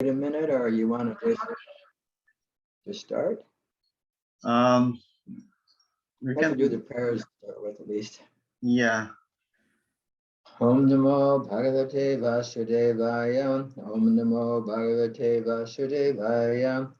a minute, or you want to just start? We I can do can, the prayers to start with at least. yeah. Om Namo Bhagavate Vasudevaya. Om Namo Bhagavate Vasudevaya.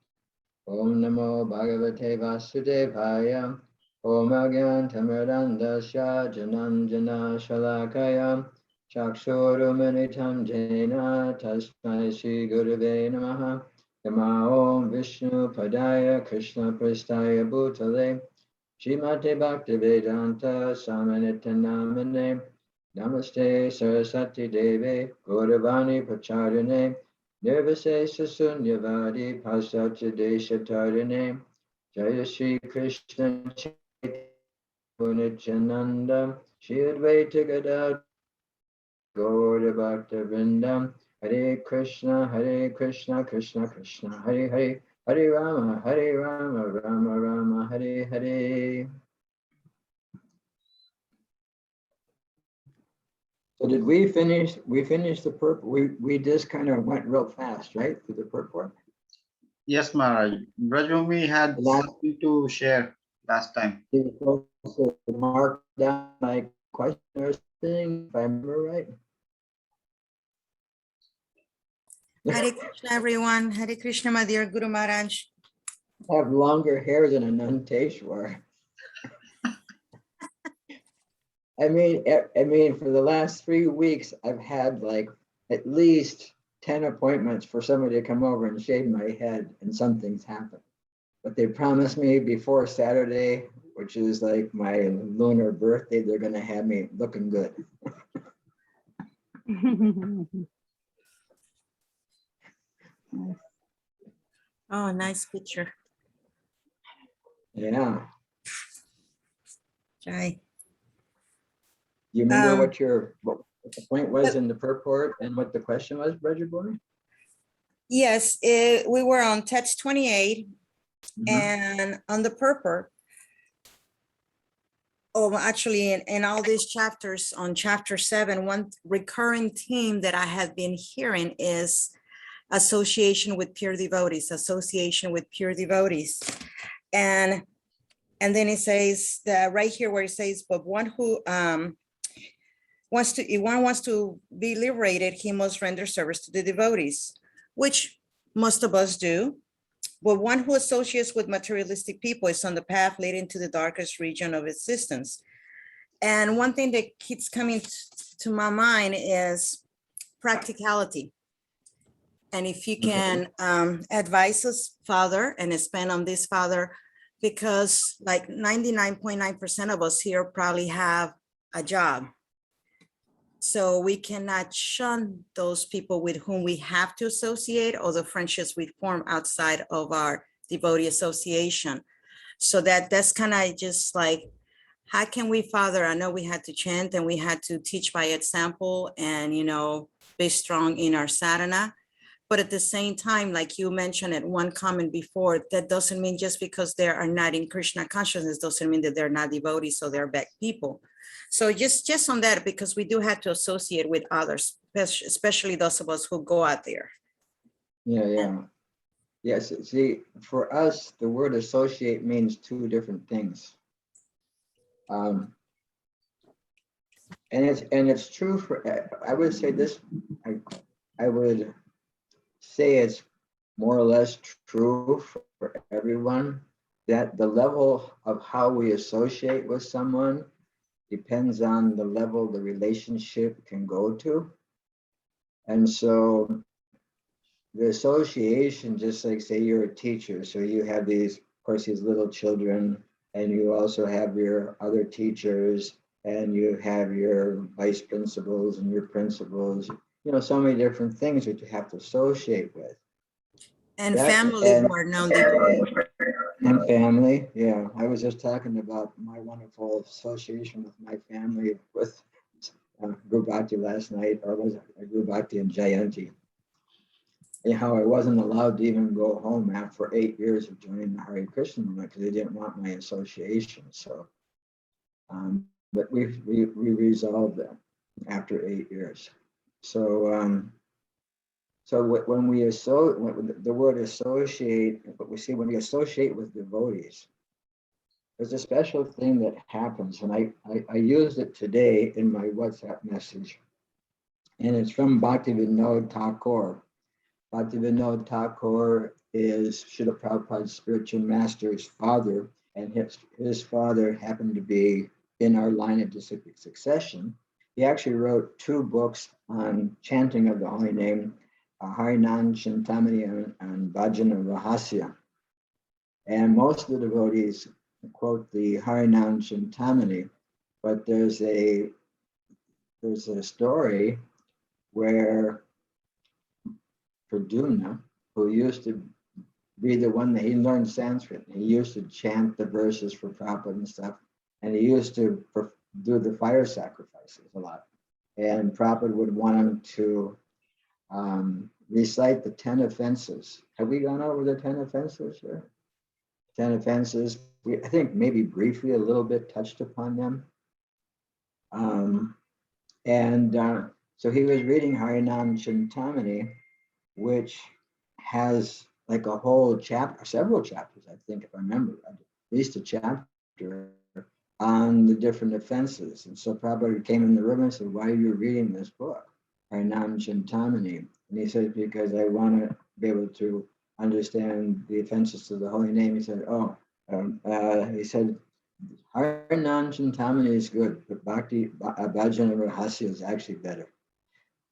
Om Namo Bhagavate Vasudevaya. Om Agyan Tamarandasya Jananjana Shalakaya. Chakshurumanitam Jena Tasmai Shri Gurave Namaha. Yama Om Vishnu Padaya Krishna Prastaya Bhutale. Shrimate Bhaktivedanta Samanitanamane. Namaste Saraswati Deve Gauravani Pacharane. Nirvasesa Sunyavadi Pasatya Deshatarane. Jaya Shri Krishna Chaitanya Shri Advaita Gadadhara Gaura Bhakta Vrindam. Hare Krishna, Krishna Krishna, Hare Hare, Hare Rama, Rama Rama, Hare Hare. So did we finish? We finished the purport. We just kind of went real fast, right, through the purport. Yes, Maharaj. Rajumi had something to share last time. Did you also mark down my question or something, if I remember right? Hare Krishna, everyone. Hare Krishna, my dear Guru Maharaj. I have longer hair than a Nanteshwar. I mean, for the last 3 weeks, I've had like at least 10 appointments for somebody to come over and shave my head, and something's happened. But they promised me before Saturday, which is like my lunar birthday, they're going to have me looking good. Oh, nice picture. Yeah. Jai. You remember what the point was in the purport and what the question was, Brajabori? Yes, we were on text 28 and on the purport. Oh, actually, in all these chapters, on chapter 7, one recurring theme that I have been hearing is association with pure devotees, association with pure devotees. And then it says that right here where it says, but one who if one wants to be liberated, he must render service to the devotees, which most of us do. But one who associates with materialistic people is on the path leading to the darkest region of existence. And one thing that keeps coming to my mind is practicality. And if you can advise us, Father, and expand on this, Father, because like 99.9% of us here probably have a job. So we cannot shun those people with whom we have to associate, or the friendships we form outside of our devotee association. So that's kind of just like, how can we, Father? I know we had to chant and we had to teach by example and, be strong in our sadhana. But at the same time, like you mentioned at one comment before, that doesn't mean just because they are not in Krishna consciousness, doesn't mean that they're not devotees, so they're bad people. So just on that, because we do have to associate with others, especially those of us who go out there. Yeah. Yes, see, for us, the word associate means 2 different things. And it's true for, I would say this, I would say it's more or less true for everyone, that the level of how we associate with someone depends on the level the relationship can go to. And so the association, just like say you're a teacher, so you have these, of course, these little children, and you also have your other teachers, and you have your vice principals and your principals, so many different things that you have to associate with. And family who are non-devotees. And family, yeah. I was just talking about my wonderful association with my family with Guru Bhakti last night, or was it Guru Bhakti and Jayanti? And how I wasn't allowed to even go home after 8 years of joining the Hare Krishna movement because they didn't want my association. So, but we resolved that after 8 years. So, So when the word associate, what we see when we associate with devotees, there's a special thing that happens, and I used it today in my WhatsApp message, and it's from Bhaktivinoda Thakur. Bhaktivinoda Thakur is Srila Prabhupada's spiritual master's father, and his father happened to be in our line of succession. He actually wrote 2 books on chanting of the holy name, Harinan Chintamani and Bhajana Rahasya. And most of the devotees quote the Harinan Chintamani, but there's a story where Praduna, who used to be the one that he learned Sanskrit, he used to chant the verses for Prabhupada and stuff, and he used to do the fire sacrifices a lot. And Prabhupada would want him to recite the 10 offenses. Have we gone over the 10 offenses here? 10 offenses. I think maybe briefly a little bit touched upon them. So he was reading Harinam Chintamani, which has like a whole chapter, several chapters, I think, if I remember, at least a chapter on the different offenses. And so Prabhupada came in the room and said, "Why are you reading this book, Harinam Chintamani?" And he said, "Because I want to be able to understand the offenses to the holy name." He said, he said, Harinam Chintamani is good, but Bhakti Bhajana Rahasya is actually better.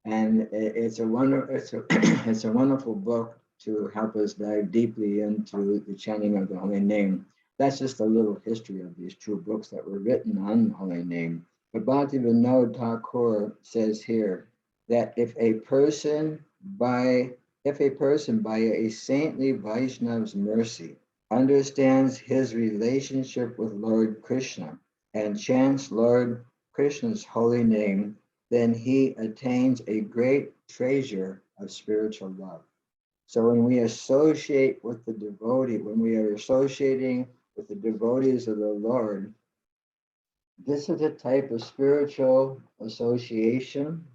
And it's a wonderful book to help us dive deeply into the chanting of the holy name. That's just a little history of these 2 books that were written on the holy name. But Bhaktivinoda Thakur says here that if a person by a saintly Vaishnava's mercy understands his relationship with Lord Krishna and chants Lord Krishna's holy name, then he attains a great treasure of spiritual love. So when we associate with the devotee, when we are associating with the devotees of the Lord, this is a type of spiritual association.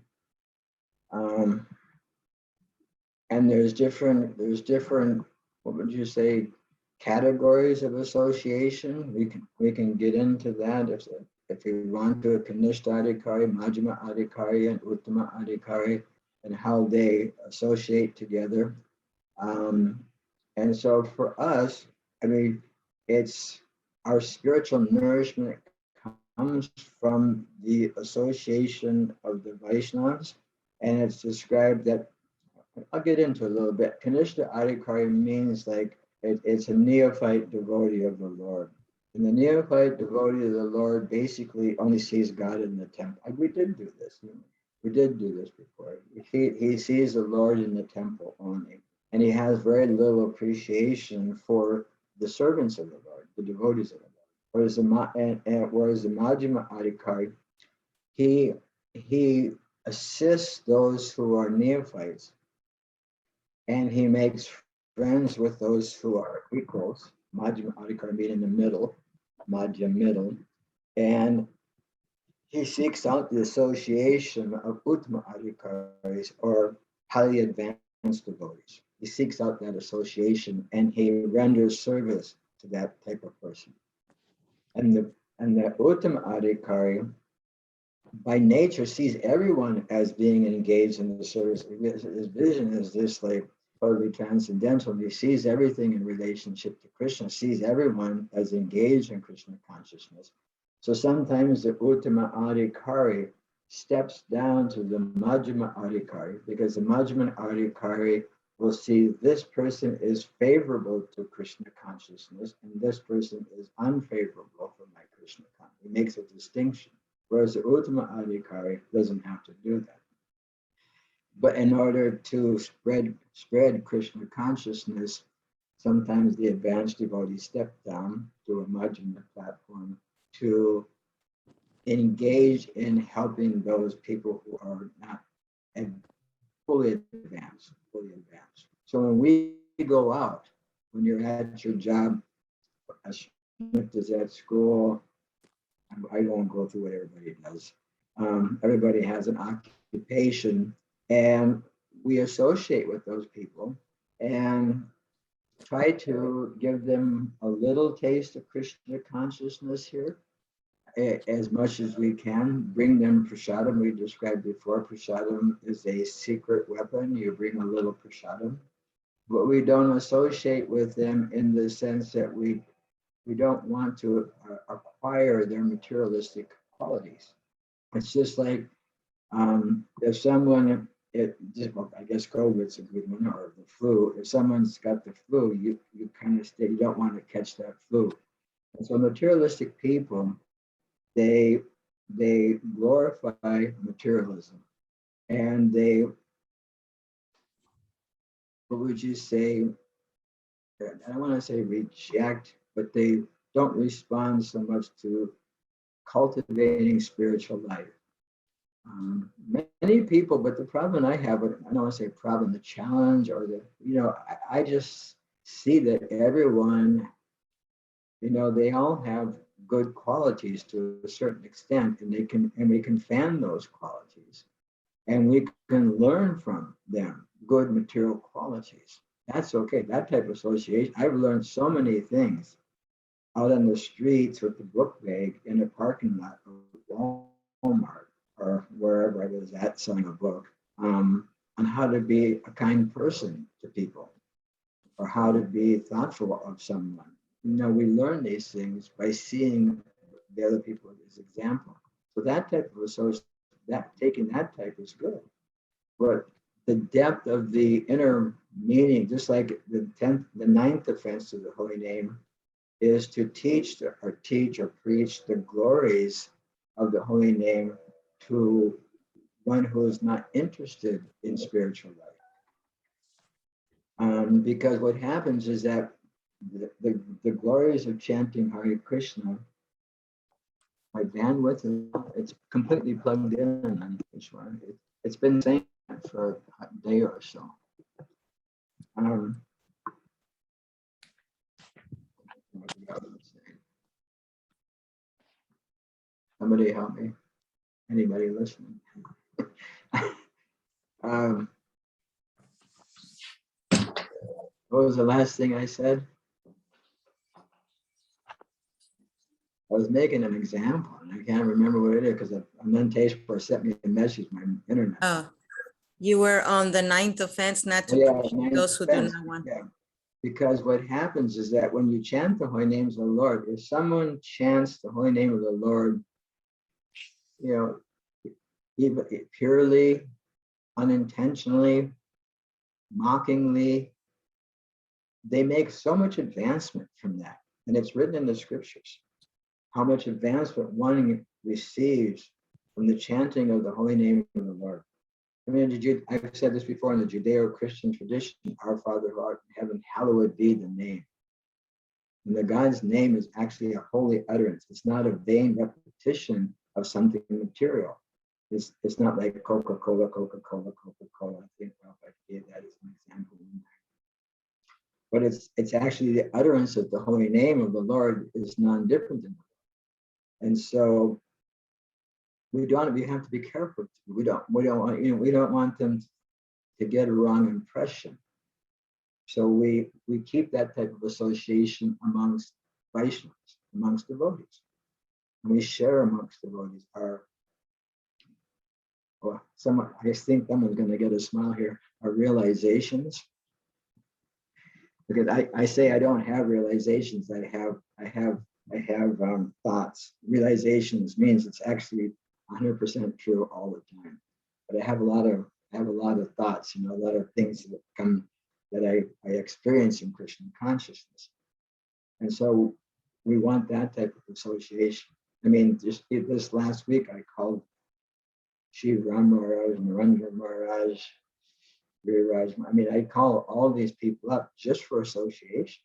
And there's different, what would you say, categories of association. We can get into that if you want to, Kanishta Adhikari, Majjhima Adhikari, and Uttama Adhikari, and how they associate together. And so for us, I mean, it's our spiritual nourishment comes from the association of the Vaishnavas, and it's described that, I'll get into a little bit. Kanishta Adhikari means like it's a neophyte devotee of the Lord. And the neophyte devotee of the Lord basically only sees God in the temple. We did do this. We did do this before. He sees the Lord in the temple only. And he has very little appreciation for the servants of the Lord, the devotees of the Lord. Whereas the Majjhima Adhikari, he assists those who are neophytes, and he makes friends with those who are equals. Majjhima Adhikari being in the middle, Madhya middle, and he seeks out the association of Uttama Adhikaris, or highly advanced devotees. He seeks out that association and he renders service to that type of person. And the Uttama Adhikari, by nature, sees everyone as being engaged in the service. His vision is this like totally transcendental. He sees everything in relationship to Krishna, sees everyone as engaged in Krishna consciousness. So sometimes the Uttama Adhikari steps down to the Majjhima Adhikari, because the Majjhima Adhikari will see this person is favorable to Krishna consciousness and this person is unfavorable for my Krishna consciousness. He makes a distinction, whereas the Uttama Adhikari doesn't have to do that. But in order to spread Krishna consciousness, sometimes the advanced devotees step down to a Majjhima platform to engage in helping those people who are not fully advanced. So when we go out, when you're at your job, as is at school, I won't go through what everybody does. Everybody has an occupation, and we associate with those people and try to give them a little taste of Krishna consciousness here, as much as we can. Bring them prasadam. We described before, prasadam is a secret weapon. You bring a little prasadam, but we don't associate with them in the sense that we don't want to acquire their materialistic qualities. It's just like if someone, well, I guess COVID's a good one, or the flu. If someone's got the flu, you kind of stay. You don't want to catch that flu. And so materialistic people, they glorify materialism, and they, what would you say? I don't want to say reject, but they don't respond so much to cultivating spiritual life. Many people, but the problem I have, I don't want to say problem, the challenge, or the, I just see that everyone, they all have good qualities to a certain extent, and we can fan those qualities, and we can learn from them good material qualities. That's okay. That type of association. I've learned so many things out on the streets with the book bag in a parking lot of Walmart or wherever I was at selling a book, on how to be a kind person to people, or how to be thoughtful of someone. We learn these things by seeing the other people as example. So that type of association, taking that type is good. But the depth of the inner meaning, just like the ninth offense of the holy name, is to teach or preach the glories of the holy name to one who is not interested in spiritual life. Because what happens is that the glories of chanting Hare Krishna, my bandwidth, it's completely plugged in on this one. It's been saying that for a day or so. Somebody help me. Anybody listening? What was the last thing I said? I was making an example, and I can't remember what it is because Ananteshwar sent me a message, my internet. Oh, you were on the ninth offense, not to preach those who do not want. Yeah. Because what happens is that when you chant the holy names of the Lord, if someone chants the holy name of the Lord, even purely, unintentionally, mockingly, they make so much advancement from that. And it's written in the scriptures, how much advancement one receives from the chanting of the holy name of the Lord. I mean, I've said this before, in the Judeo-Christian tradition, our Father who art in heaven, hallowed be the name. And the God's name is actually a holy utterance. It's not a vain repetition of something material. It's not like Coca-Cola, Coca-Cola, Coca-Cola. I think I gave that as an example. But it's actually the utterance of the holy name of the Lord is non-different than that. And so we have to be careful. We don't want them to get a wrong impression. So we keep that type of association amongst Vaishnavas, amongst devotees. And we share amongst devotees I think someone's going to get a smile here, our realizations. Because I say I don't have realizations, I have thoughts. Realizations means it's actually 100% true all the time. But I have a lot of thoughts, a lot of things that come that I experience in Krishna consciousness. And so we want that type of association. I mean, just this last week I called Shiv Ram Maharaj, Narendra Maharaj, Viriraj. I mean, I call all these people up just for association.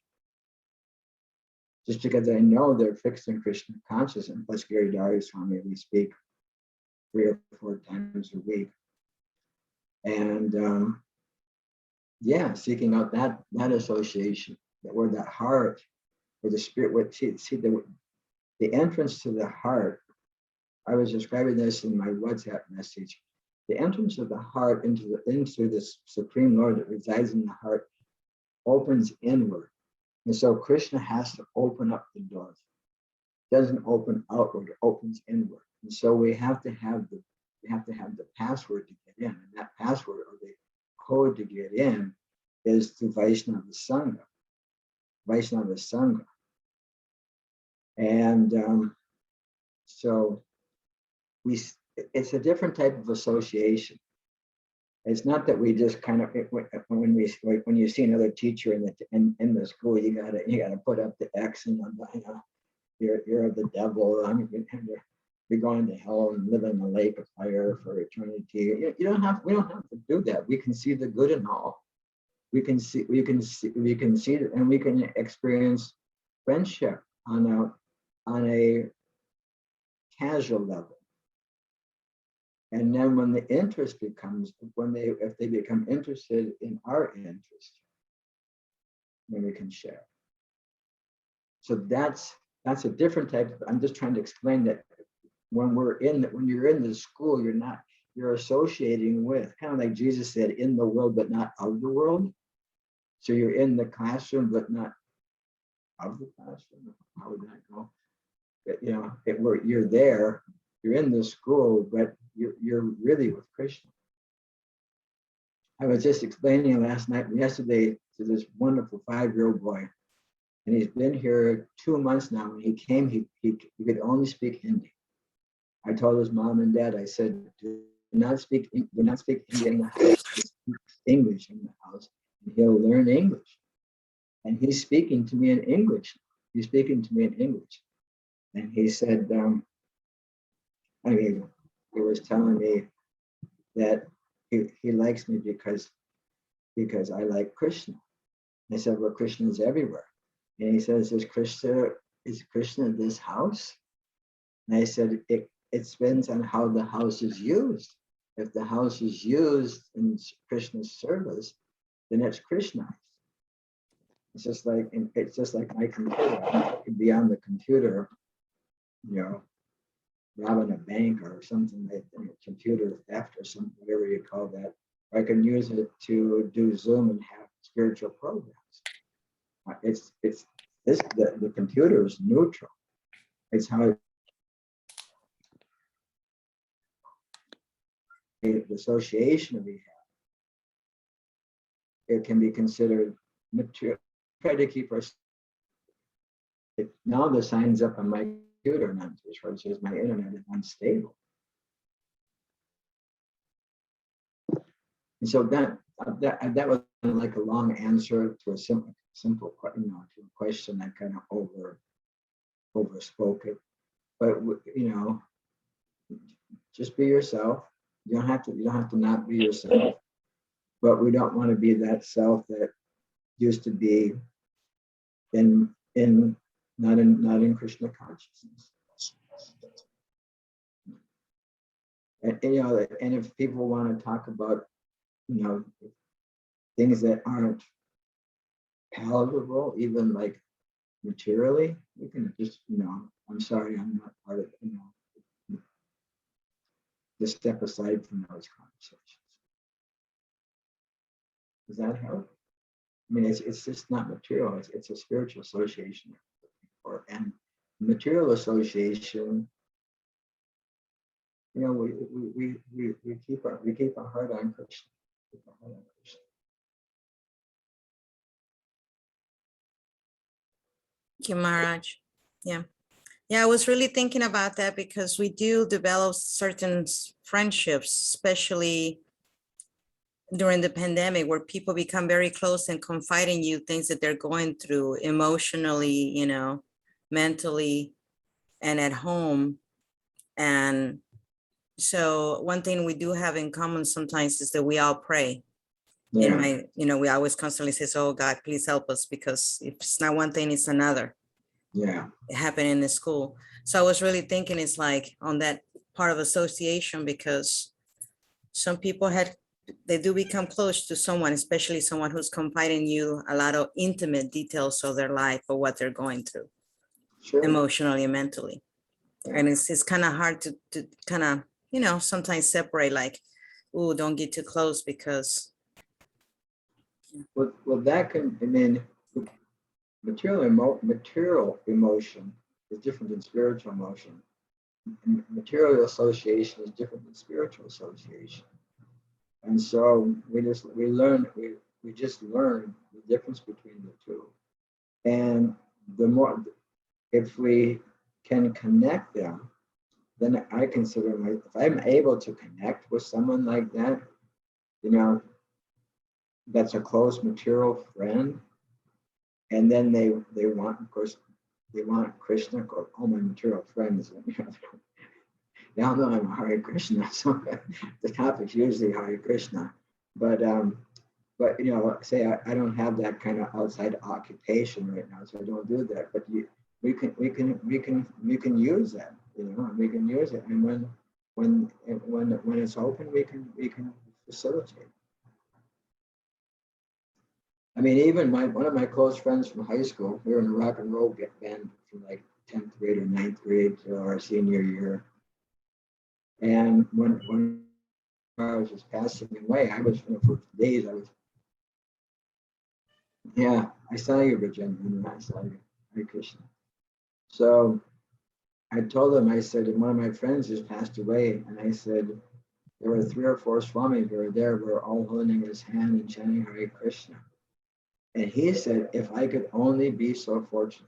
Just because I know they're fixed in Krishna consciousness. Plus Giridhari Swami, we speak 3 or 4 times a week. And seeking out that association, where that heart, where the spirit would see the entrance to the heart. I was describing this in my WhatsApp message. the entrance of the heart into this Supreme Lord that resides in the heart opens inward. And so Krishna has to open up the doors. It doesn't open outward, it opens inward. And so we have to have the password to get in. And that password or the code to get in is through Vaishnava Sangha. Vaishnava Sangha. And so it's a different type of association. It's not that we just kind of when you see another teacher in the school, you gotta put up the X and you're the devil. You're going to hell and live in the lake of fire for eternity. We don't have to do that. We can see the good in all. We can see it, and we can experience friendship on a casual level. And then when the interest becomes, if they become interested in our interest, then we can share. So that's a different type of, I'm just trying to explain that when you're in the school, you're associating with, kind of like Jesus said, in the world, but not of the world. So you're in the classroom, but not of the classroom. How would that go? You're there, you're in the school, but you're really with Krishna. I was just explaining yesterday to this wonderful 5-year-old boy, and he's been here 2 months now. When he came, he could only speak Hindi. I told his mom and dad, I said, do not speak Hindi in the house, speak English in the house, and he'll learn English. And he's speaking to me in English. And he said, he was telling me that he likes me because I like Krishna. And I said, well, Krishna is everywhere. And he says, is Krishna in this house? And I said, it depends on how the house is used. If the house is used in Krishna's service, then it's Krishna. It's just like my computer. I could be on the computer, robbing a bank or something like that, computer theft or something, whatever you call that. Or I can use it to do Zoom and have spiritual programs. The computer is neutral. It's how the association we have. It can be considered material. Try to keep now the signs up on my computer, not it says my internet is unstable. And so that was like a long answer to a simple to a question. I kind of overspoke it, but just be yourself. You don't have to not be yourself, but we don't want to be that self that used to be not in Krishna consciousness. And if people want to talk about things that aren't palatable, even like materially, you can just I'm sorry, I'm not part of just step aside from those conversations. Does that help? I mean, it's just not material. It's a spiritual association, and material association. We keep our heart on Krishna. Thank you, Maharaj. Yeah, I was really thinking about that because we do develop certain friendships, especially during the pandemic, where people become very close and confide in you things that they're going through emotionally, mentally, and at home. And so one thing we do have in common sometimes is that we all pray. Yeah. We always constantly say, oh God, please help us, because if it's not one thing, it's another. Yeah. It happened in the school. So I was really thinking it's like on that part of association, because some people they do become close to someone, especially someone who's confiding you a lot of intimate details of their life or what they're going through. Sure. Emotionally and mentally. Yeah. And it's kind of hard to kind of, sometimes separate, like, ooh, don't get too close because, Well, that can, I mean, material emotion is different than spiritual emotion. And material association is different than spiritual association. And so we just learn the difference between the two. And the more, if we can connect them, then I consider if I'm able to connect with someone like that, you know, that's a close material friend, and then they want, of course, they want Krishna, or all my material friends, you know, they all know I'm Hare Krishna, so the topic's usually Hare Krishna. But you know, say I don't have that kind of outside occupation right now, so I don't do that. But we can use that, you know, we can use it, and when it's open, we can facilitate. I mean, even one of my close friends from high school, we were in a rock and roll band from like 10th grade or 9th grade to our senior year. And when I was just passing away, I was, you know, for days, yeah, I saw you, Virginia, I saw you, Hare Krishna. So I told him, I said, one of my friends just passed away, and I said, there were 3 or 4 swamis who were there, we were all holding his hand and chanting Hare Krishna. And he said, if I could only be so fortunate.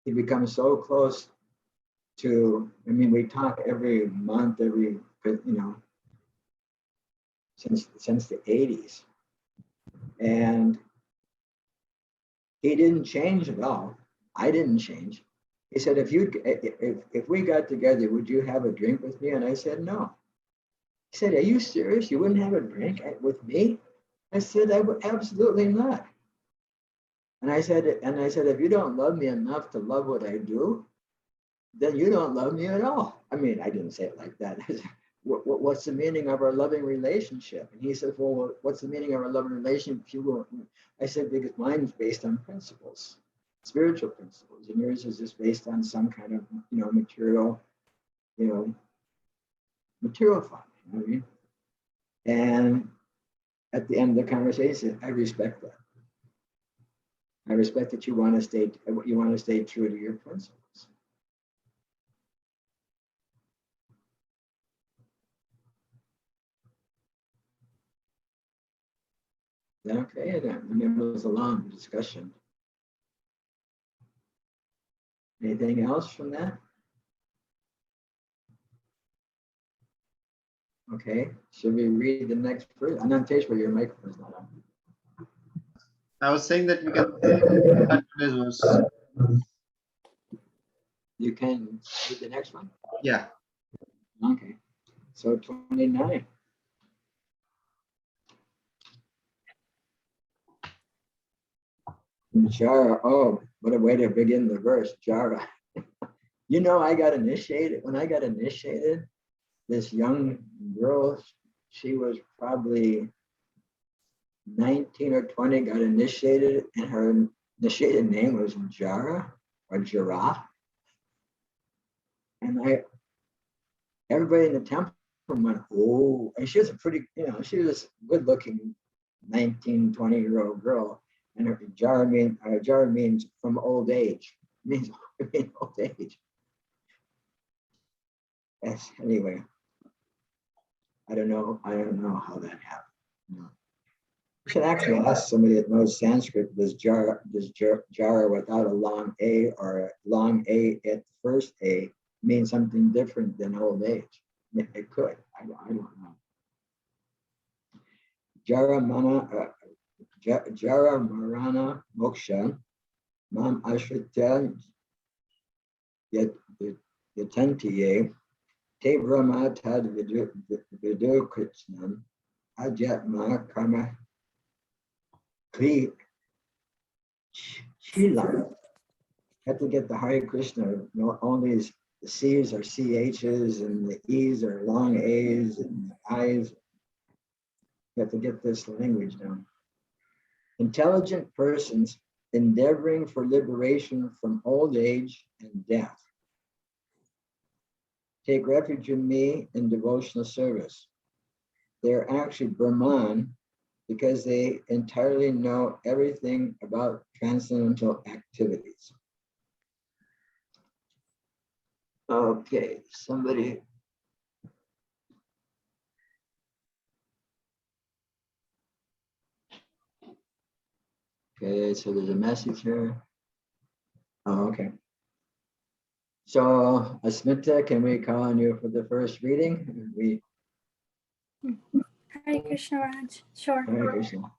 He becomes so close to, I mean, we talk every month, you know, since the 80s. And he didn't change at all. I didn't change. He said, if we got together, would you have a drink with me? And I said, no. He said, are you serious? You wouldn't have a drink with me? I said, I would absolutely not. And I said, if you don't love me enough to love what I do, then you don't love me at all. I mean, I didn't say it like that. What's the meaning of our loving relationship? And he said, well, what's the meaning of our loving relationship? I said, because mine's based on principles, spiritual principles, and yours is just based on some kind of, you know, material thought. You know what I mean? And at the end of the conversation, I respect that. I respect that you want to stay true to your principles. Okay, then. I mean, it was a long discussion. Anything else from that? Okay, should we read the next verse? I'm not where your microphone's not on. I was saying that we can start today's verse. You can read the next one? Yeah. Okay, so 29. Jara, oh, what a way to begin the verse, Jara. You know, I got initiated. When I got initiated, this young girl, she was probably 19 or 20, got initiated, and her initiated name was Jara or Jara. And everybody in the temple went, oh, and she was a pretty, you know, she was a good looking 19, 20-year-old girl. And her Jara means from old age. It means old age. Yes, anyway. I don't know how that happened. No. You should actually ask somebody that knows Sanskrit, does jara without a long A or a long A at the first A mean something different than old age? It could. I don't know. Jara Marana Moksha Mam Ashritya Yatantiye Te Brahma Tad Vidukritnam Ajatma Karma Kli Chila. Have to get the Hare Krishna. You know, all these the C's are CHs and the E's are long A's and the I's. You have to get this language down. Intelligent persons endeavoring for liberation from old age and death. Take refuge in me in devotional service. they're actually Brahman because they entirely know everything about transcendental activities. Okay, somebody. Okay, so there's a message here. Oh, okay. So, Asmita, can we call on you for the first reading? Hare Krishna Raj. Sure. Hare Krishna.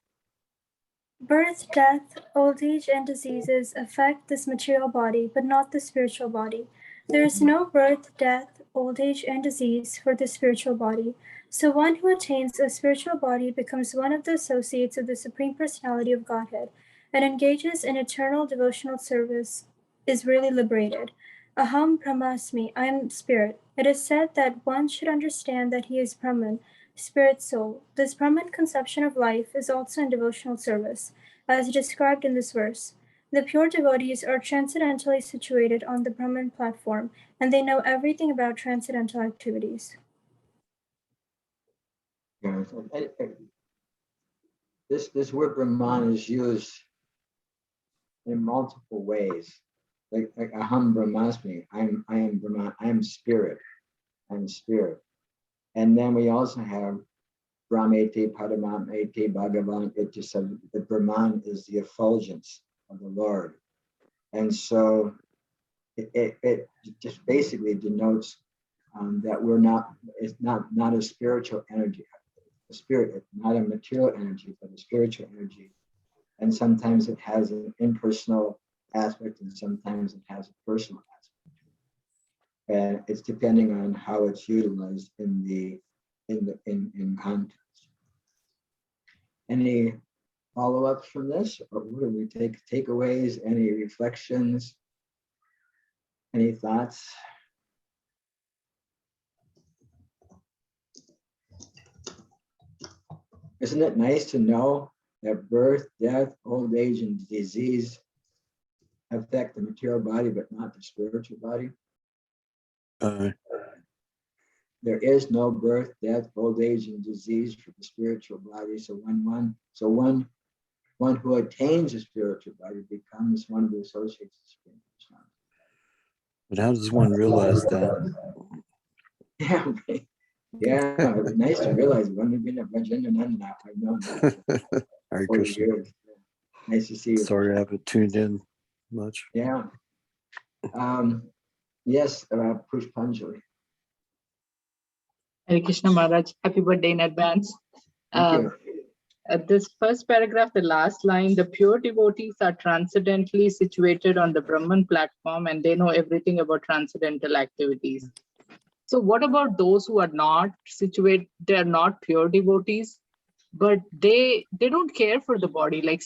Birth, death, old age, and diseases affect this material body, but not the spiritual body. There is no birth, death, old age, and disease for the spiritual body. So one who attains a spiritual body becomes one of the associates of the Supreme Personality of Godhead and engages in eternal devotional service, is really liberated. Aham Brahmasmi, I am spirit. It is said that one should understand that he is Brahman, spirit soul. This Brahman conception of life is also in devotional service, as described in this verse. The pure devotees are transcendentally situated on the Brahman platform, and they know everything about transcendental activities. Yeah, this word Brahman is used in multiple ways. Like Aham Brahmasmi, I am Brahman, I am spirit, I'm spirit. And then we also have Brahmeti, Padamameti, Bhagavan, the Brahman is the effulgence of the Lord. And so it just basically denotes that we're not, it's not a spiritual energy, a spirit, not a material energy, but a spiritual energy. And sometimes it has an impersonal aspect and sometimes it has a personal aspect. And it's depending on how it's utilized in context. Any follow-ups from this, or what do we takeaways? Any reflections? Any thoughts? Isn't it nice to know that birth, death, old age, and disease affect the material body, but not the spiritual body? There is no birth, death, old age, and disease for the spiritual body. So one who attains a spiritual body becomes one of the associates of Supreme Personality. But how does one realize that? Yeah, yeah, it was nice to realize when we've been at Rajendra now. I've known that Hare 40 Krishna. years. Nice to see you. Sorry I haven't tuned in much. Yeah. Yes, Pushpanjali. Hare Krishna Maharaj, happy birthday in advance. Thank you. This first paragraph, the last line, the pure devotees are transcendently situated on the Brahman platform and they know everything about transcendental activities. So what about those who are not situated, they are not pure devotees, but they don't care for the body, like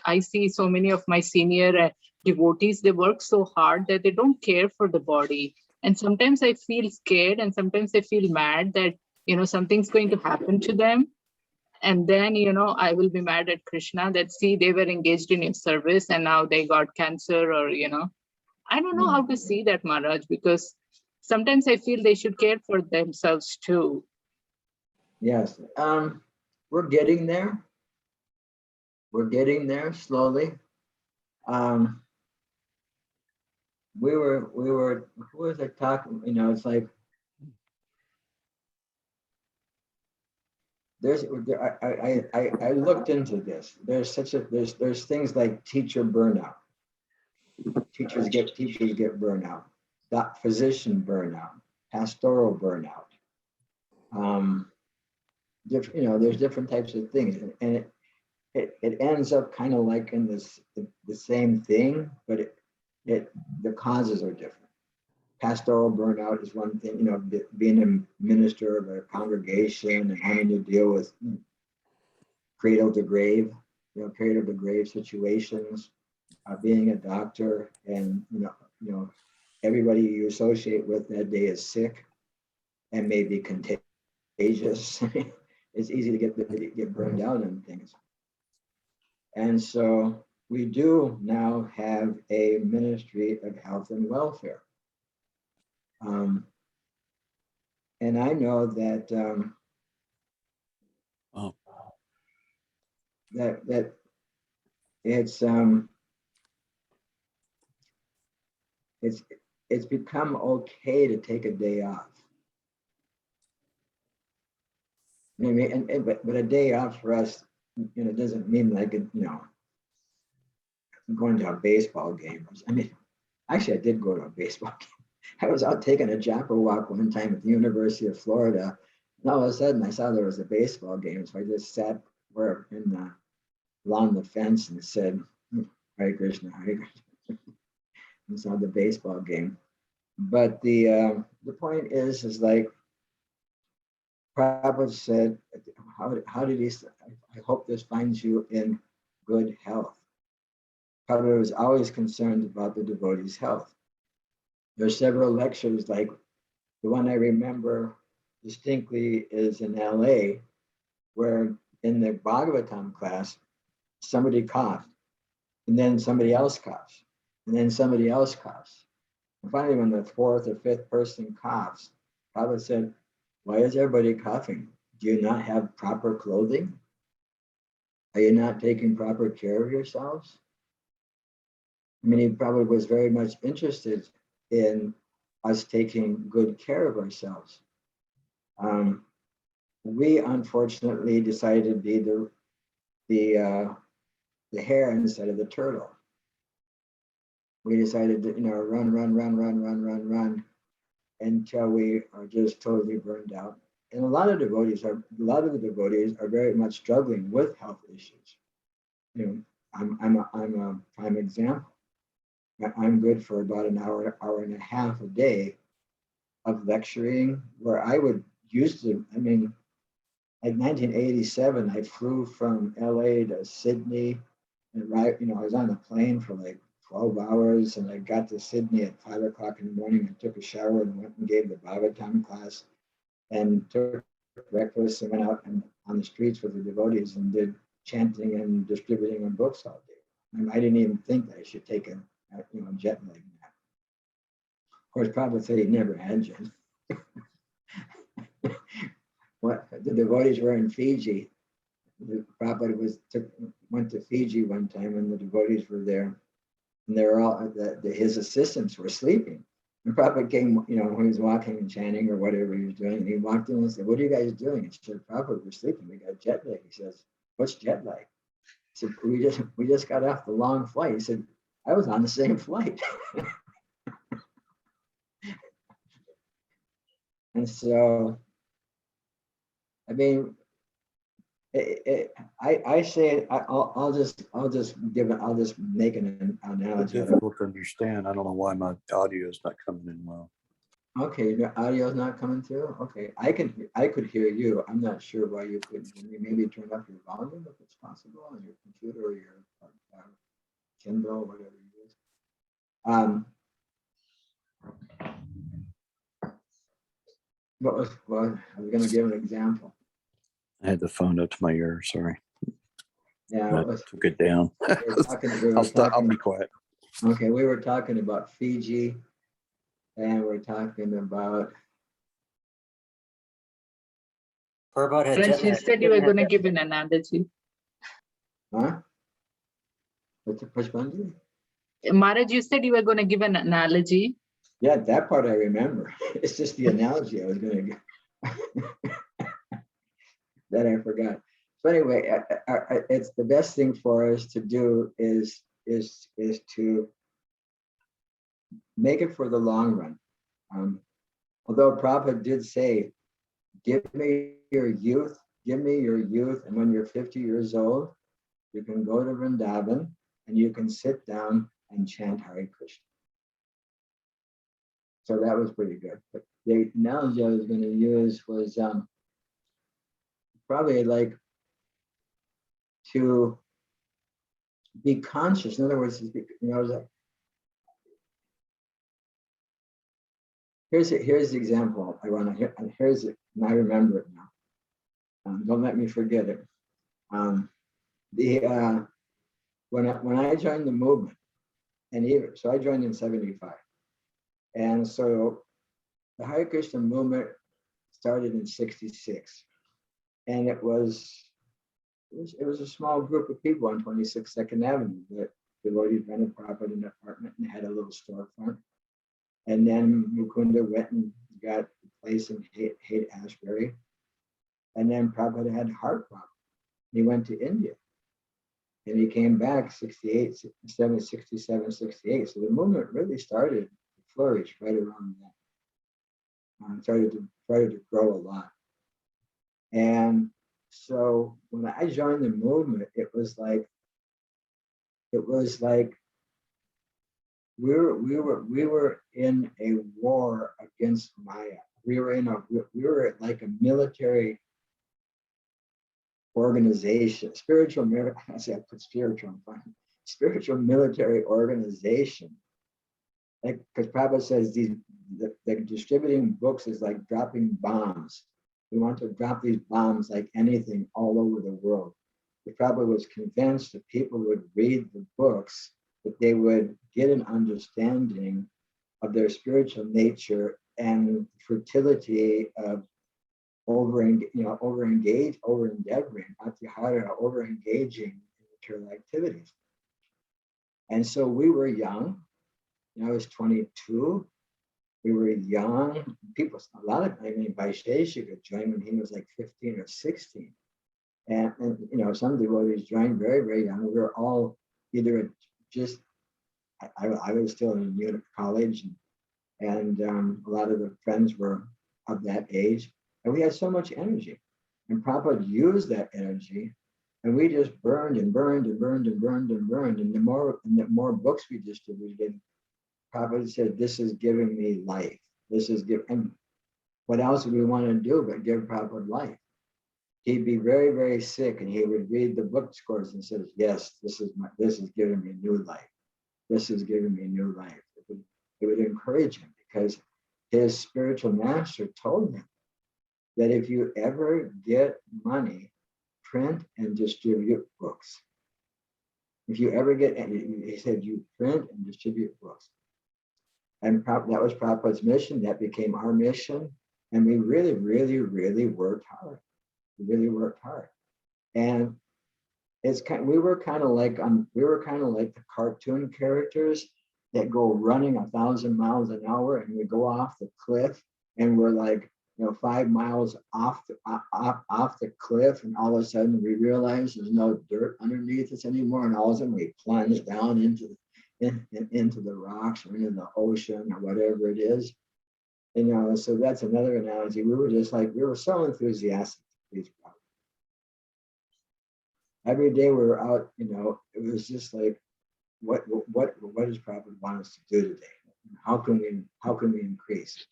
I see so many of my senior devotees, they work so hard that they don't care for the body. And sometimes I feel scared and sometimes I feel mad that, something's going to happen to them. And then, I will be mad at Krishna that, see, they were engaged in your service and now they got cancer or, I don't know how to see that, Maharaj, because sometimes I feel they should care for themselves too. Yes. We're getting there. We're getting there slowly. We were, who was I talking? It's like, I looked into this. There's things like teacher burnout. Teachers get burnout. Physician burnout. Pastoral burnout. There's different types of things, and it ends up kind of like in the same thing, but the causes are different. Pastoral burnout is one thing, being a minister of a congregation and having to deal with cradle to grave situations, being a doctor, and everybody you associate with that day is sick and may be contagious. It's easy to get burned out on things. And so we do now have a Ministry of Health and Welfare. And I know that that it's become okay to take a day off. I mean, but a day off for us, doesn't mean like going to a baseball game. I mean, actually, I did go to a baseball game. I was out taking a jumper walk one time at the University of Florida, and all of a sudden I saw there was a baseball game. So I just sat along the fence and said, "Hare Krishna, Hare Krishna," and saw the baseball game. But the point is like Prabhupada said, how did he say, I hope this finds you in good health. Prabhupada was always concerned about the devotee's health. There are several lectures, like the one I remember distinctly is in LA, where in the Bhagavatam class, somebody coughed, and then somebody else coughs, and then somebody else coughs. And finally, when the fourth or fifth person coughs, Prabhupada said, "Why is everybody coughing? Do you not have proper clothing? Are you not taking proper care of yourselves?" I mean, he probably was very much interested in us taking good care of ourselves. We unfortunately decided to be the hare instead of the turtle. We decided to run until we are just totally burned out. And a lot of the devotees are very much struggling with health issues. I'm a prime example. I'm good for about an hour and a half a day of lecturing, where I would used to, like 1987, I flew from LA to Sydney, and I was on a plane for like 12 hours, and I got to Sydney at 5 o'clock in the morning and took a shower and went and gave the Bhagavatam class and took breakfast and went out and on the streets with the devotees and did chanting and distributing of books all day. I didn't even think that I should take a jet lag nap. Of course, Prabhupada said he never had jet. What the devotees were in Fiji. The Prabhupada went to Fiji one time, and the devotees were there, and they were all his assistants were sleeping. And Prabhupada came, when he was walking and chanting or whatever he was doing, and he walked in and said, "What are you guys doing?" And she said, "Prabhupada, we're sleeping. We got jet lag." He says, "What's jet lag?" He said, we just got off the long flight." He said, "I was on the same flight." And so, I mean, I say I'll just make an It's analogy. difficult to understand. I don't know why my audio is not coming in well. Okay, the audio is not coming through. Okay, I could hear you. I'm not sure why you couldn't. Can you maybe turn up your volume if it's possible on your computer or your Kindle, whatever you use. Well, I was going to give an example. I had the phone up to my ear. Sorry. Yeah, I took it down. I'll be quiet. Okay, we were talking about Fiji, and we're talking about. Raj, you said you were going to give an analogy. Huh? What's the first one? Maharaj, you said you were going to give an analogy. Yeah, that part I remember. It's just the analogy I was going to give. That I forgot. So anyway, it's the best thing for us to do is to make it for the long run. Although Prabhupada did say, give me your youth, and when you're 50 years old, you can go to Vrindavan and you can sit down and chant Hare Krishna. So that was pretty good. But the analogy I was going to use was probably like to be conscious. In other words, here's the example I want to. Here's it, and I remember it now. Don't let me forget it. When I joined the movement, so I joined in '75, and so the Hare Krishna movement started in '66, and it was it was a small group of people on 26 Second Avenue that devotees rented property in an apartment and had a little storefront. And then Mukunda went and got a place in Haight-Ashbury. And then Prabhupada had heart problem. He went to India. And he came back 68, 67, 68. So the movement really started to flourish right around that. Started to grow a lot. And so when I joined the movement, it was like we were in a war against Maya. We were like a military organization, spiritual military organization. Like, because Prabhupada says the distributing books is like dropping bombs. We want to drop these bombs like anything all over the world. The Prabhupada was convinced that people would read the books, that they would get an understanding of their spiritual nature and fertility of over-endeavoring, over-engaging in material activities. And so we were young. I was 22. We were young. People, Vaisheshika joined when he was like 15 or 16. And some devotees joined very, very young. We were all either just, I was still in college, and a lot of the friends were of that age. And we had so much energy. And Prabhupada used that energy, and we just burned and burned and burned and burned and burned. And the more books we distributed, Prabhupada said, "This is giving me life. This is giving." And what else would we want to do but give Prabhupada life? He'd be very, very sick, and he would read the book scores and says, "Yes, this is giving me new life. This is giving me new life." It would encourage him, because his spiritual master told him that if you ever get money, print and distribute books. If you ever get, he said, you print and distribute books. And that was Prabhupada's mission. That became our mission. And we really, really, really worked hard. We really worked hard. And we were kind of like the cartoon characters that go running 1,000 miles an hour, and we go off the cliff, and we're like, 5 miles off the cliff, and all of a sudden we realize there's no dirt underneath us anymore, and all of a sudden we plunge down into the rocks or into the ocean or whatever it is. So that's another analogy. We were so enthusiastic to please God. Every day we were out, it was just like, what does Prabhupada want us to do today? How can we increase?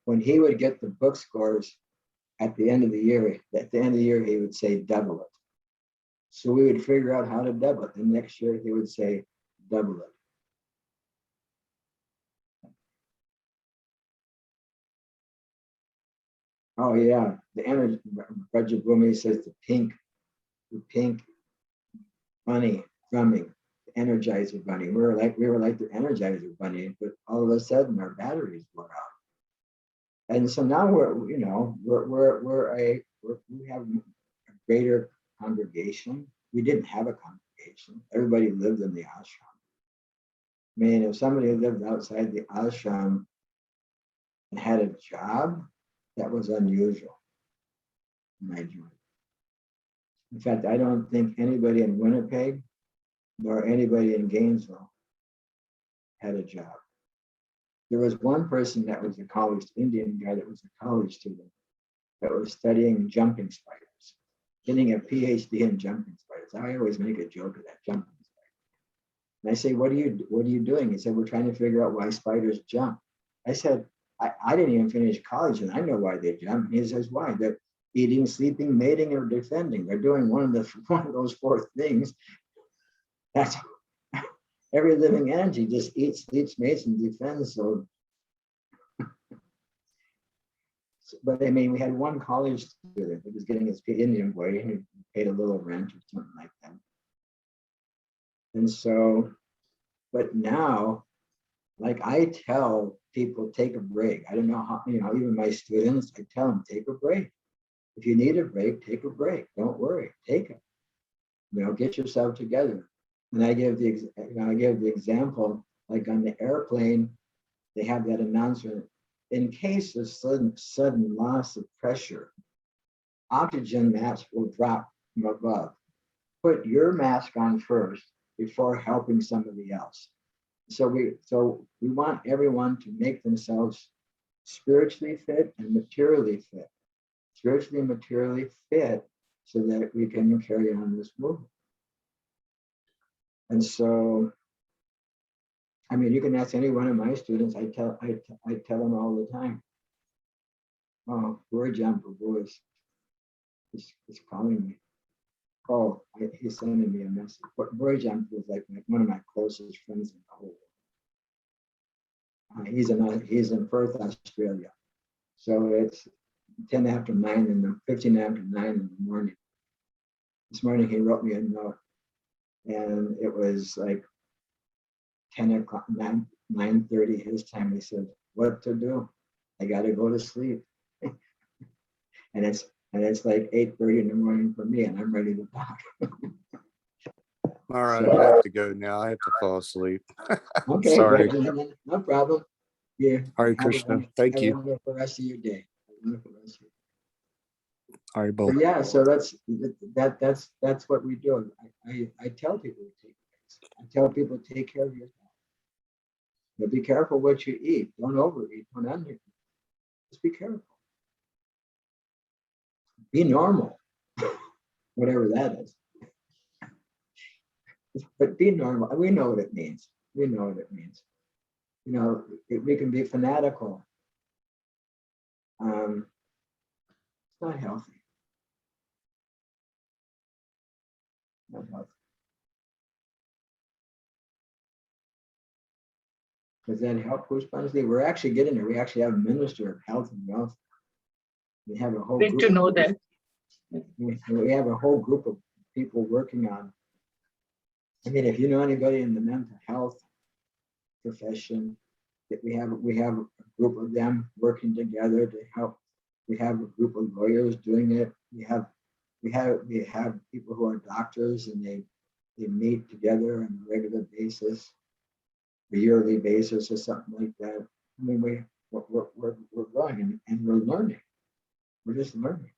When he would get the book scores at the end of the year, he would say, double it. So we would figure out how to double it. The next year he would say, double it. Oh yeah, the energy. Rajabhumi says the pink bunny drumming, the Energizer bunny. We were like the Energizer bunny, but all of a sudden our batteries were out. And so now we have a greater congregation. We didn't have a congregation. Everybody lived in the ashram. I mean, if somebody lived outside the ashram and had a job, that was unusual in my joint. In fact, I don't think anybody in Winnipeg nor anybody in Gainesville had a job. There was one person that was a college, Indian guy that was a college student that was studying jumping spiders, getting a PhD in jumping spiders. I always make a joke of that, jumping spider. And I say, what are you doing? He said, we're trying to figure out why spiders jump. I said, I didn't even finish college and I know why they jump. And he says, why? They're eating, sleeping, mating, or defending. They're doing one of those four things. That's every living energy just eats, sleeps, mates, and defends. So, but I mean, we had one college student that was getting his Indian boy, and he paid a little rent or something like that. And so, but now, like I tell people, take a break. I don't know how, even my students, I tell them, take a break. If you need a break, take a break. Don't worry, take it. Get yourself together. And I give the example, like on the airplane, they have that announcement, in case of sudden loss of pressure, oxygen masks will drop from above. Put your mask on first before helping somebody else. So we want everyone to make themselves spiritually fit and materially fit. Spiritually and materially fit so that we can carry on this movement. And so, I mean, you can ask any one of my students. I tell them all the time. Oh, Gurujam Prabhu is calling me. Oh, he's sending me a message. But Gurujam was like one of my closest friends in the whole world. He's in Perth, Australia. So it's 10 after 9 and 15 after 9 in the morning. This morning he wrote me a note, and it was like 10 o'clock, 9:30 his time. He said, "What to do? I got to go to sleep." and it's like 8:30 in the morning for me, and I'm ready to talk. All right, I have to go now. I have to fall asleep. Okay, Sorry. no problem. Yeah. Hare Krishna. Thank you. Have a wonderful rest of your day. All right, Bo. But yeah, so that's what we do. I tell people to take breaks. I tell people to take care of yourself. But be careful what you eat. Don't overeat. Don't undereat. Just be careful. Be normal, whatever that is. But be normal. We know what it means. We know what it means. We can be fanatical. It's not healthy. Not healthy. Does that help, Pushpanjali? We're actually getting there. We actually have a minister of health and wealth. We have a whole Great group to know that. We have a whole group of people working on. I mean, if you know anybody in the mental health profession, we have a group of them working together to help. We have a group of lawyers doing it. We have people who are doctors, and they meet together on a regular basis, a yearly basis or something like that. I mean, we're growing and we're learning. We're just learning.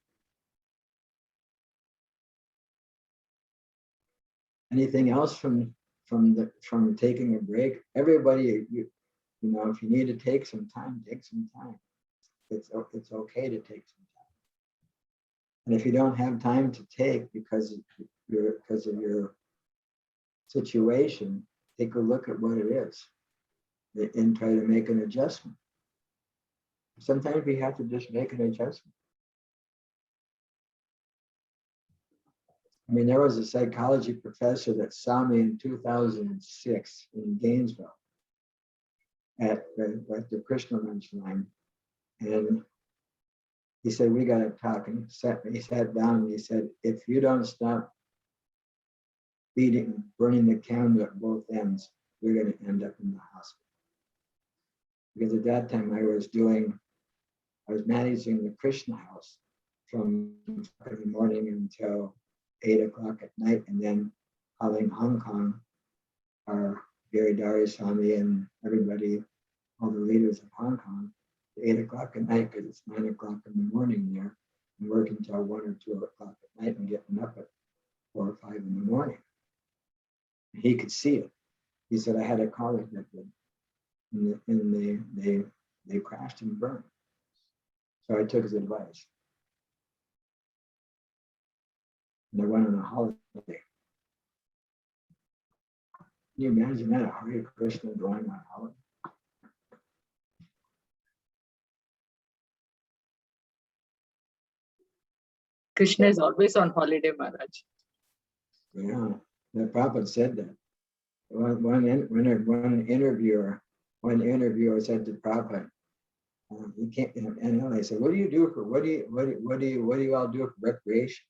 Anything else from taking a break? Everybody, if you need to take some time, take some time. It's okay to take some time. And if you don't have time to take because of your situation, take a look at what it is and try to make an adjustment. Sometimes we have to just make an adjustment. I mean, there was a psychology professor that saw me in 2006 in Gainesville at the Krishna lunch line. And he said, "We got to talk." And he sat down and he said, "If you don't stop burning the candle at both ends, you're going to end up in the hospital." Because at that time I was managing the Krishna house from the morning until 8 o'clock at night, and then calling Hong Kong, our Giridhari Swami and everybody, all the leaders of Hong Kong, 8 o'clock at night, because it's 9 o'clock in the morning there, and working until 1 or 2 o'clock at night and getting up at 4 or 5 in the morning. He could see it. He said, "I had a car that did, and they crashed and burned." So I took his advice. And I went on a holiday. Can you imagine that? A Hare Krishna going on holiday? Krishna is always on holiday, Maharaj. Yeah, the Prabhupada said that. One interviewer said to Prabhupada, "You can't." And I said, "What do you all do for recreation?"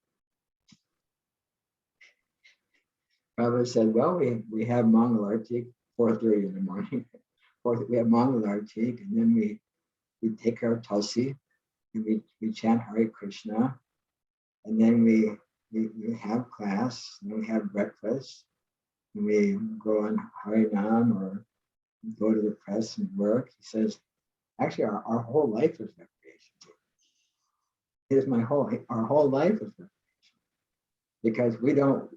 Prabhupada said, "Well, we have Mangal Artik 4:30 in the morning. We have Mangal Artik, and then we take our Tulsi, and we chant Hare Krishna, and then we we have class, and we have breakfast, and we go on Harinam or go to the press and work. He says, actually, our whole life is recreation. Here's our whole life is recreation. Because we don't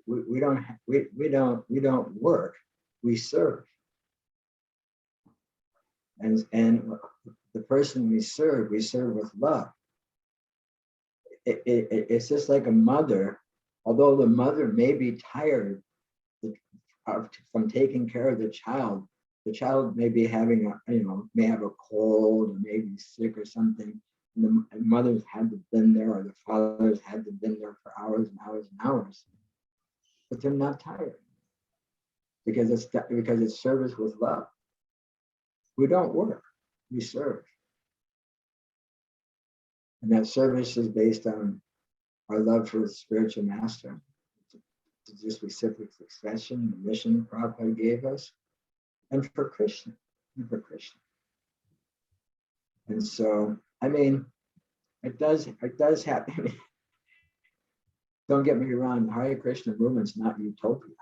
work, we serve. And the person we serve with love. It's just like a mother, although the mother may be tired from taking care of the child may be having may have a cold or may be sick or something. And the mothers had to been there, or the fathers had to been there for hours and hours and hours, but they're not tired because it's service with love. We don't work, we serve. And that service is based on our love for the spiritual master. It's just reciprocal succession, the mission Prabhupada gave us, and for Krishna. And so, I mean, it does happen. Don't get me wrong, the Hare Krishna movement's not utopia.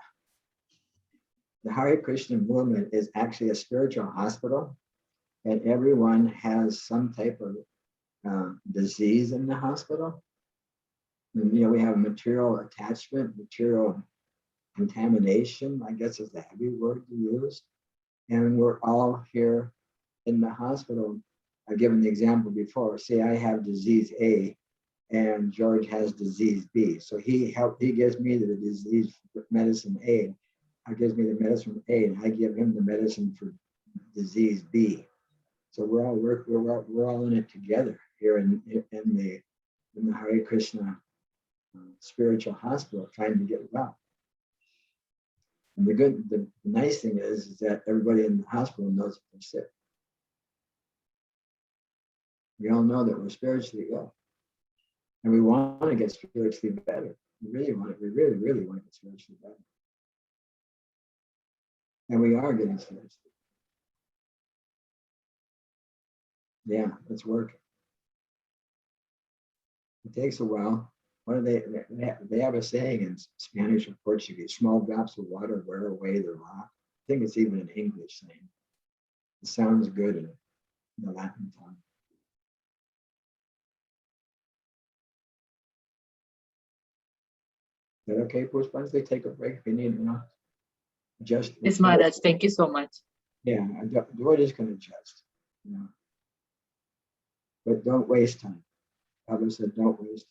The Hare Krishna movement is actually a spiritual hospital, and everyone has some type of disease in the hospital. And, we have material attachment, material contamination, I guess is the heavy word to use. And we're all here in the hospital. I've given the example before. Say I have disease A and George has disease B. So he gives me the disease medicine A. I gives me the medicine A, and I give him the medicine for disease B. So we're all in it together here in the Hare Krishna spiritual hospital, trying to get well. And the nice thing is that everybody in the hospital knows that they're sick. We all know that we're spiritually ill, and we want to get spiritually better. We really, really want to get spiritually better, and we are getting spiritually. Yeah, it's working. It takes a while. What do they have a saying in Spanish or Portuguese: small drops of water wear away the rock. I think it's even an English saying. It sounds good in the Latin tongue. Is that okay, Pushpanjali? Take a break if you need, Just Yes, Maharaj, thank you so much. Yeah, we're just going to adjust, But don't waste time. Pablo said, don't waste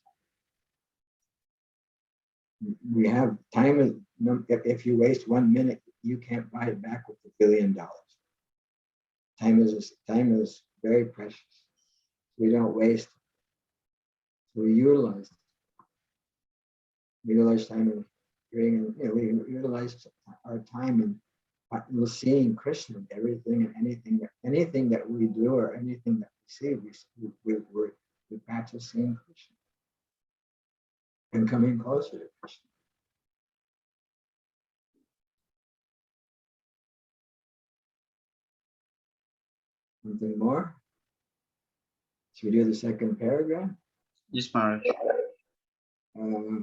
time. We have time. If you waste 1 minute, you can't buy it back with $1 billion. Time is very precious. We don't waste. We utilize it. We utilize time in hearing, we utilize our time in seeing Krishna in everything and anything that we do or anything that we see, we practice seeing Krishna and coming closer to Krishna. Something more? Should we do the second paragraph? Yes, Maharaj.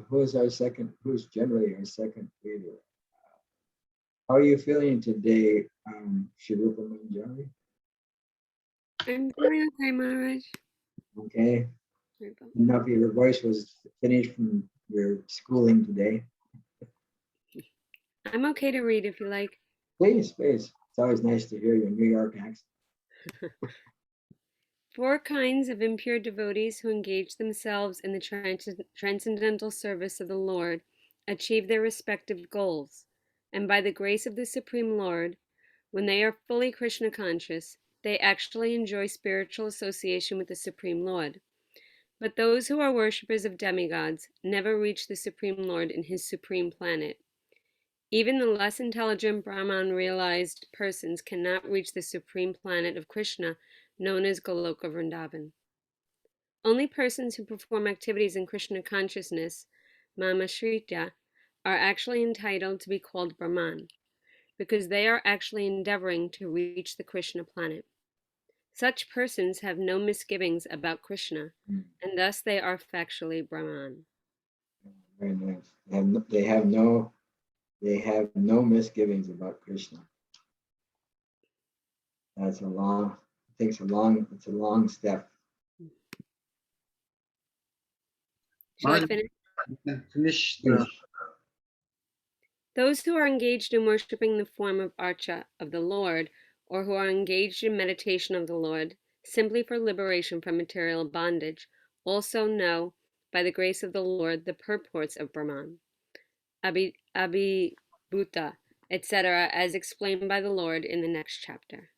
Who's generally our second reader? How are you feeling today, Shirupa Manjari? I'm doing okay, Maharaj. Okay. Enough, your voice was finished from your schooling today. I'm okay to read if you like. Please. It's always nice to hear your New York accent. 4 kinds of impure devotees who engage themselves in the transcendental service of the Lord achieve their respective goals, and by the grace of the Supreme Lord, when they are fully Krishna conscious, they actually enjoy spiritual association with the Supreme Lord. But those who are worshippers of demigods never reach the Supreme Lord in his supreme planet. Even the less intelligent Brahman realized persons cannot reach the supreme planet of Krishna, known as Goloka Vrindavan. Only persons who perform activities in Krishna consciousness, Mamashritya, are actually entitled to be called Brahman, because they are actually endeavoring to reach the Krishna planet. Such persons have no misgivings about Krishna, and thus they are factually Brahman. Very nice. And they have no misgivings about Krishna. It's a long step. Shall I Maharaj, finish? you can finish the. Those who are engaged in worshiping the form of Archa of the Lord, or who are engaged in meditation of the Lord, simply for liberation from material bondage, also know, by the grace of the Lord, the purports of Brahman, Abhibhuta, etc., as explained by the Lord in the next chapter.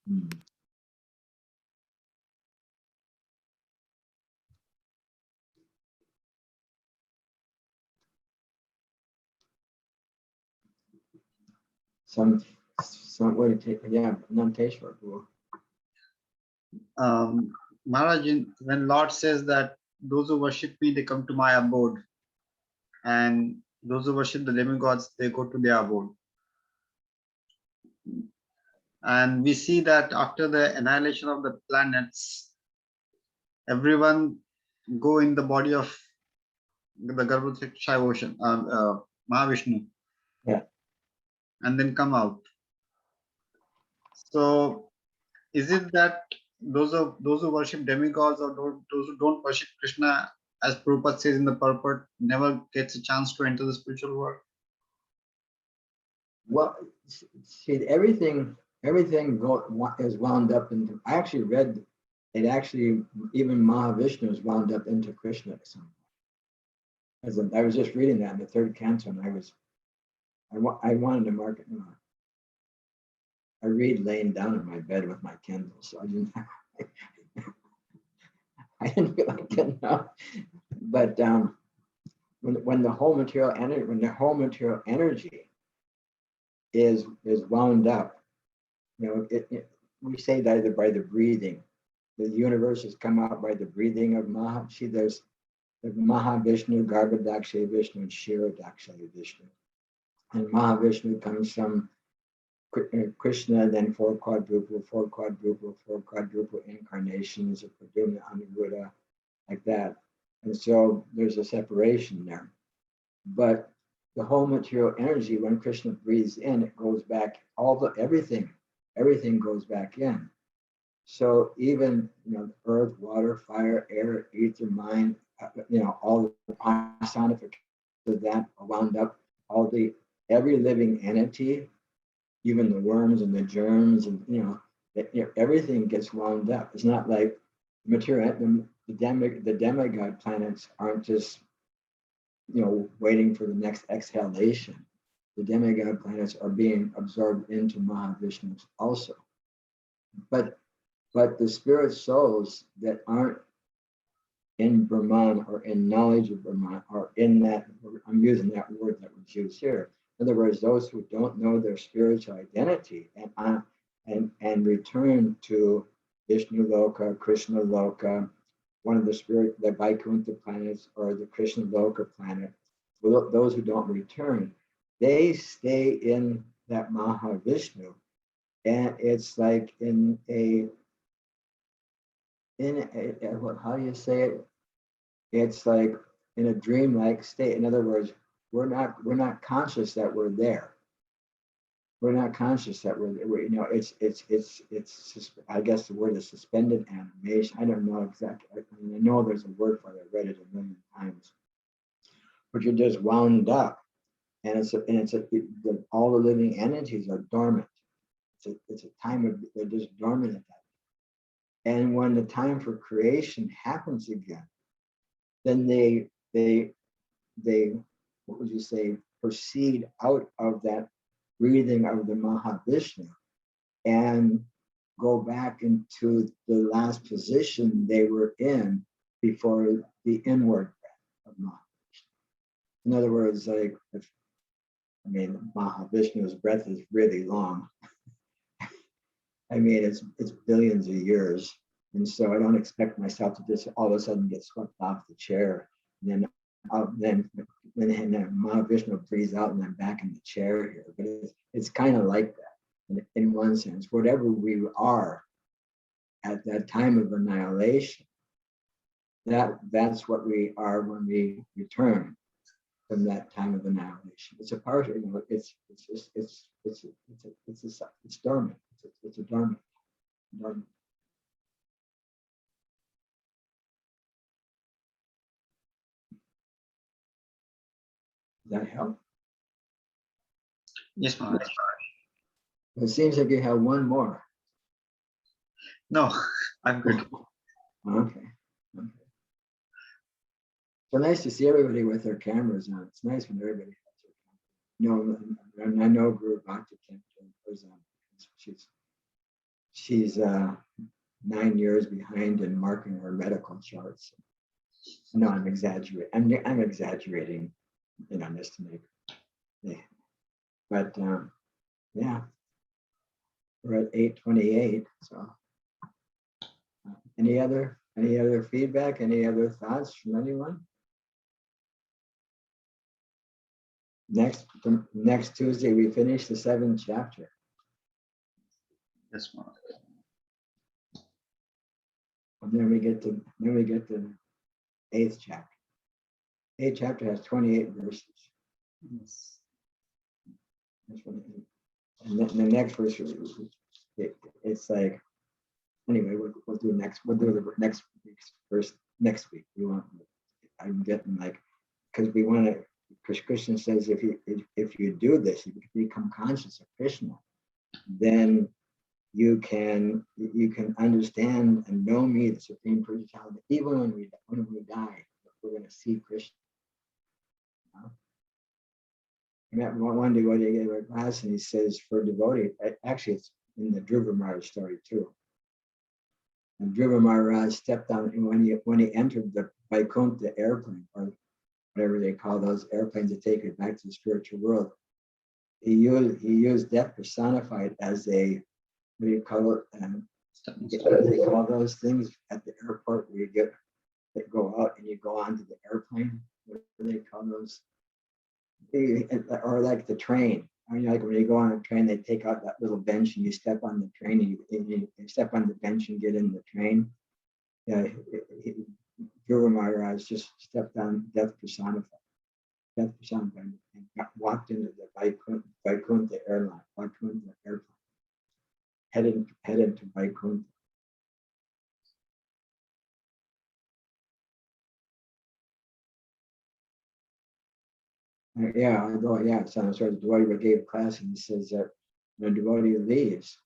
Hmm. Some way to take, yeah, Nanteshwar. Maharaj, when Lord says that those who worship me, they come to my abode, and those who worship the demigods, they go to their abode. And we see that after the annihilation of the planets, everyone go in the body of the Garbhodaksha ocean, Mahavishnu, Yeah. and then come out. So, is it that those who worship demigods or those who don't worship Krishna, as Prabhupada says in the purport, never gets a chance to enter the spiritual world? Well, see, everything is wound up into. I actually read it. Actually, even Mahavishnu is wound up into Krishna at some point. I was just reading that in the third canto, and I wanted to mark it. I read laying down in my bed with my Kindle, so I didn't. I didn't feel like getting up. But when the whole material energy is wound up, we say that either by the breathing. The universe has come out by the breathing of Maha. See, there's the Mahavishnu, Garbhodaksha Vishnu, and Kshirodaksha Vishnu. And Mahavishnu comes from Krishna, then four quadruple incarnations of Pradyumna, Anuruddha, like that. And so there's a separation there. But the whole material energy, when Krishna breathes in, it goes back, everything goes back in. So even, earth, water, fire, air, ether, mind, all the personifications of that are wound up, every living entity, even the worms and the germs, and everything gets wound up. It's not like the demigod planets aren't just waiting for the next exhalation. The demigod planets are being absorbed into Mahavishnu also. But the spirit souls that aren't in Brahman or in knowledge of Brahman or in that, I'm using that word that was used here. In other words, those who don't know their spiritual identity and return to Vishnu Loka, Krishna Loka, one of the Vaikuntha planets or the Krishna Loka planet, those who don't return, they stay in that Mahavishnu. And it's like how do you say it? It's like in a dreamlike state. In other words, we're not conscious that we're there. We're not conscious that it's I guess the word is suspended animation. I don't know exactly. I know there's a word for it. I read it a million times. But you're just wound up, and all the living entities are dormant. It's a time of, they're just dormant at that. And when the time for creation happens again, then they what would you say, proceed out of that breathing of the Mahavishnu and go back into the last position they were in before the inward breath of Mahavishnu. In other words, like Mahavishnu's breath is really long. It's billions of years. And so I don't expect myself to just all of a sudden get swept off the chair. And then Mahavishnu breathes out and I'm back in the chair here. But it's kind of like that in one sense. Whatever we are at that time of annihilation, that's what we are when we return. from that time of annihilation. It's a part, it's dormant. It's a dormant. Does that help? Yes, Maharaj. It seems like you have one more. No, I'm good. Okay. So nice to see everybody with their cameras on. It's nice when everybody has their cameras. No, and I know Guru Bhakti can't do hers on. She's 9 years behind in marking her medical charts. No, I'm exaggerating. I'm exaggerating, just to make. Yeah. But yeah, we're at 8:28. So, any other feedback? Any other thoughts from anyone? Next Tuesday we finish the 7th chapter. Yes, Maharaj. And then we get to the 8th chapter. 8th chapter has 28 verses. Yes. That's what it is. And then the next verse, it's like, anyway, we'll do the next week's verse next week. I'm getting like, because we want to, because Krishna says if you do this, if you become conscious of Krishna, then you can understand and know me, the Supreme Personality. Even when we die, we're going to see Krishna. I met one devotee gave a class, and he says for devotee, actually it's in the Dhruva Maharaj story too. And Dhruva Maharaj stepped on, and when he entered the Vaikuntha airplane, or whatever they call those airplanes that take it back to the spiritual world, he used death personified as a, what do you call it? What do they call those things at the airport where you go out and you go onto the airplane? What do they call those? Or like the train. I mean, like when you go on a train, they take out that little bench and you step on the train and you step on the bench and get in the train. Yeah, Dhruva Maharaj just stepped on death personified. And walked into the Vaikuntha airplane, headed to Vaikuntha. So I'm sorry, the devotee gave a class and he says that when the devotee leaves,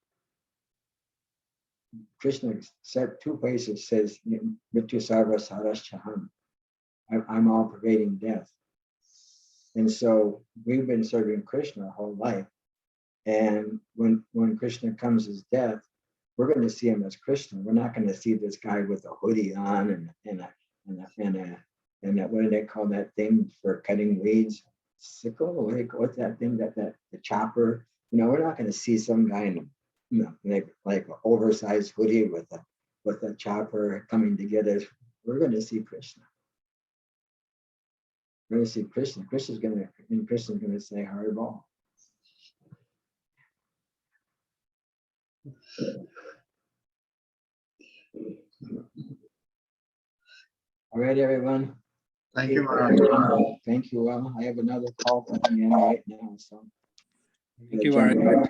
Krishna said 2 places, says, Mrityu sarva saraschaham. I'm all pervading death. And so we've been serving Krishna our whole life. And when Krishna comes as death, we're going to see him as Krishna. We're not going to see this guy with a hoodie on and what do they call that thing for cutting weeds? Sickle? What's that thing? That the chopper? We're not going to see some guy in like an oversized hoodie with a chopper coming to get us. We're going to see Krishna. We're going to see Krishna. Krishna's going to say Haribol. All right, everyone. Thank you, Maharaj. Thank you. I have another call coming in right now. So Thank you, Maharaj.